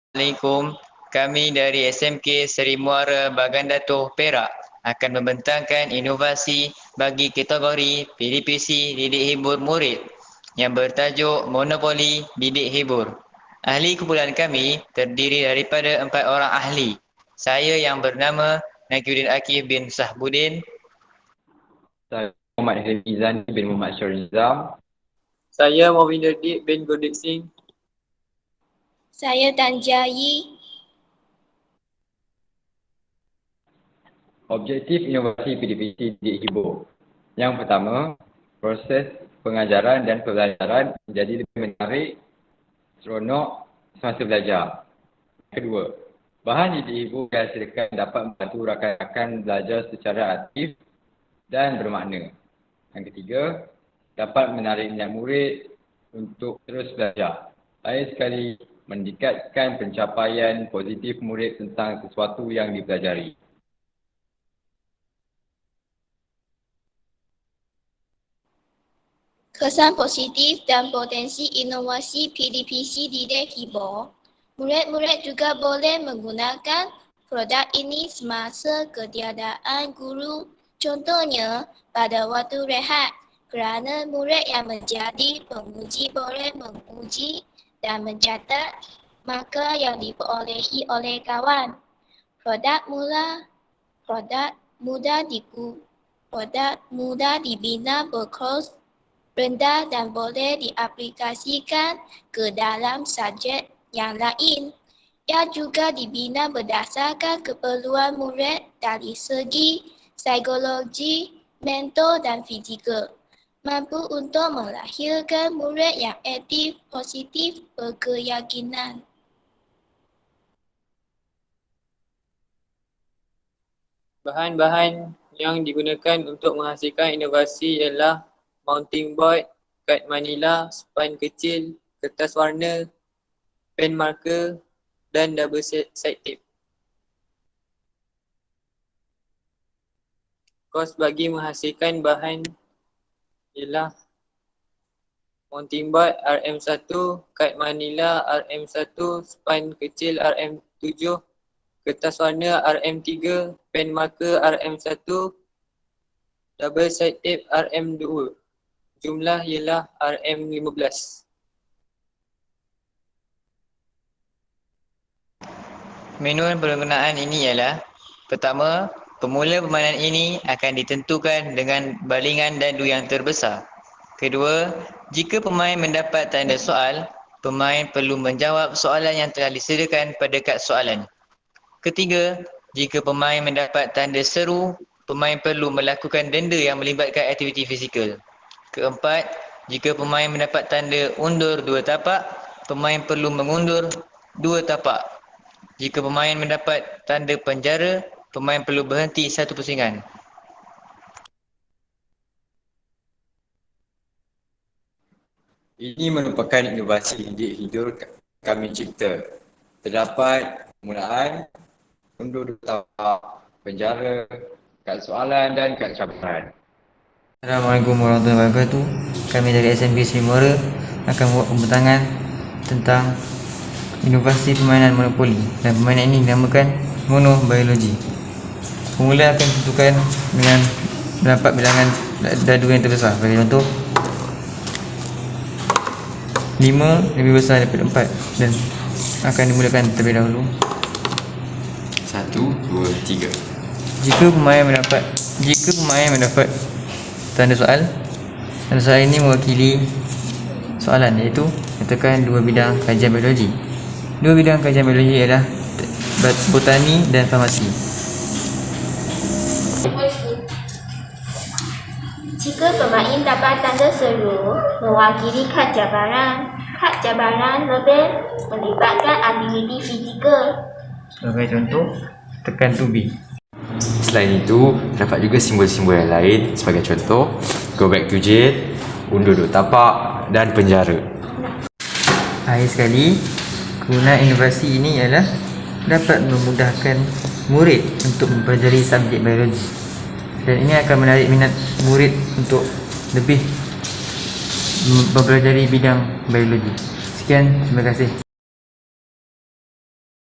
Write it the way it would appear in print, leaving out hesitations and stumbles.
Assalamualaikum. Kami dari SMK Seri Muara Bagandatuh Perak akan membentangkan inovasi bagi kategori PDPC didik hibur murid yang bertajuk Monopoli Didik Hibur. Ahli kumpulan kami terdiri daripada 4 orang ahli. Saya yang bernama Nakiuddin Akif bin Sahbudin. Saya Muhammad Hafizan bin Muhammad Syarul Nizam. Saya Mohinder Dik bin Gurdeep Singh. Saya Tan Jia Yi. Objektif inovasi PDPC didik hibur. Yang pertama, proses pengajaran dan pembelajaran menjadi lebih menarik, seronok semasa belajar. Kedua, bahan didik hibur yang dihasilkan dapat membantu rakan-rakan belajar secara aktif dan bermakna. Yang ketiga, dapat menarik minat murid untuk terus belajar. Lain sekali, meningkatkan pencapaian positif murid tentang sesuatu yang dipelajari. Kesan positif dan potensi inovasi PDPC didik hibur. Murid-murid juga boleh menggunakan produk ini semasa ketiadaan guru. Contohnya, pada waktu rehat, kerana murid yang menjadi penguji boleh menguji dan mencatat markah yang diperolehi oleh kawan. Produk mudah dibina berkos rendah dan boleh diaplikasikan ke dalam subjek yang lain. Ia juga dibina berdasarkan keperluan murid dari segi psikologi, mental dan fizikal. Mampu untuk melahirkan murid yang aktif, positif, berkeyakinan. Bahan-bahan yang digunakan untuk menghasilkan inovasi ialah mounting board, kad manila, span kecil, kertas warna, pen marker dan double side tape. Kos bagi menghasilkan bahan ialah mounting board RM1, kad manila RM1, span kecil RM7, kertas warna RM3, pen marker RM1, double side tape RM2. Jumlah ialah RM15. Manual penggunaan ini ialah: pertama, pemula permainan ini akan ditentukan dengan balingan dadu yang terbesar. Kedua, jika pemain mendapat tanda soal, pemain perlu menjawab soalan yang telah disediakan pada kad soalan. Ketiga, jika pemain mendapat tanda seru, pemain perlu melakukan denda yang melibatkan aktiviti fizikal. Keempat, jika pemain mendapat tanda undur 2 tapak, pemain perlu mengundur 2 tapak. Jika pemain mendapat tanda penjara, pemain perlu berhenti 1 pusingan. Ini merupakan inovasi didik hibur kami cipta. Terdapat penggunaan undur 2 tapak, penjara, kad soalan dan kad cabaran. Assalamualaikum warahmatullahi wabarakatuh. Kami dari SMK Seri Muara akan buat pembentangan tentang inovasi permainan monopoli, dan permainan ini dinamakan monobiologi. Pemula akan ditentukan dengan mendapat bilangan dadu yang terbesar. Bagi contoh, 5 lebih besar daripada 4 dan akan dimulakan terlebih dahulu. 1, 2, 3. Jika pemain mendapat tanda soal ini mewakili soalan, iaitu katakan 2 bidang kajian biologi. 2 bidang kajian biologi ialah botani dan farmasi. Jika pemain dapat tanda seru mewakili kad cabaran lebih melibatkan aktiviti fizikal. Sebagai contoh, tekan 2B. Selain itu, terdapat juga simbol-simbol yang lain sebagai contoh go back to jail, undur 2 tapak dan penjara. Akhir sekali, kegunaan inovasi ini ialah dapat memudahkan murid untuk mempelajari subjek biologi, dan ini akan menarik minat murid untuk lebih mempelajari bidang biologi. Sekian, terima kasih.